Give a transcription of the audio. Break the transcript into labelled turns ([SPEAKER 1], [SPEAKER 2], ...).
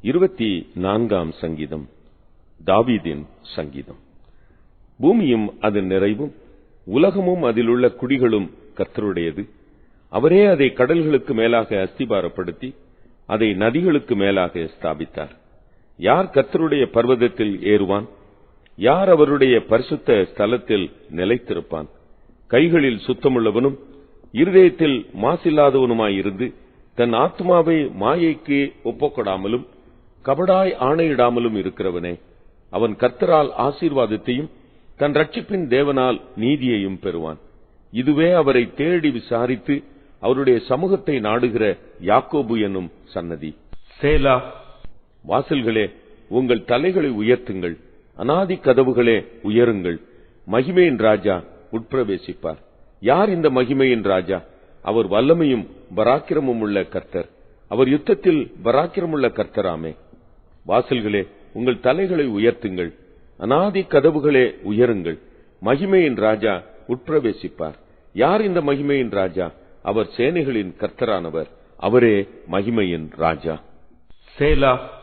[SPEAKER 1] 24ஆம் சங்கீதம். தாவீதின் சங்கீதம். பூமியும் அதன் நிறைவும் உலகமும் அதிலுள்ள குடிகளும் கர்த்தருடையது. அவரே அதை கடல்களுக்கு மேலாக அஸ்திபாரப்படுத்தி அதை நதிகளுக்கு மேலாக ஸ்தாபித்தார். யார் கர்த்தருடைய பர்வதத்தில் ஏறுவான்? யார் அவருடைய பரிசுத்த ஸ்தலத்தில் நிலைத்திருப்பான்? கைகளில் சுத்தமுள்ளவனும் இருதயத்தில் மாசில்லாதவனுமாயிருந்து தன் ஆத்மாவை மாயைக்கு ஒப்புக்கொடாமலும் கபடாய் ஆணையிடாமலும் இருக்கிறவனே, அவன் கர்த்தரால் ஆசீர்வாதத்தையும் தன் ரட்சிப்பின் தேவனால் நீதியையும் பெறுவான். இதுவே அவரை தேடி விசாரித்து அவருடைய சமூகத்தை நாடுகிற யாக்கோபு என்னும் சன்னதி. சேலா. வாசல்களே, உங்கள் தலைகளை உயர்த்துங்கள், அநாதி கதவுகளே உயருங்கள். மகிமையின் ராஜா உட்பிரவேசிப்பார். யார் இந்த மகிமையின் ராஜா? அவர் வல்லமையும் பராக்கிரமும் உள்ள கர்த்தர். அவர் யுத்தத்தில் பராக்கிரமுள்ள கர்த்தராமே. வாசல்களே, உங்கள் தலைகளை உயர்த்துங்கள், அநாதி கதவுகளே உயருங்கள். மகிமையின் ராஜா உட்பிரவேசிப்பார். யார் இந்த மகிமையின் ராஜா? அவர் சேனைகளின் கர்த்தரானவர். அவரே மகிமையின் ராஜா. சேலா.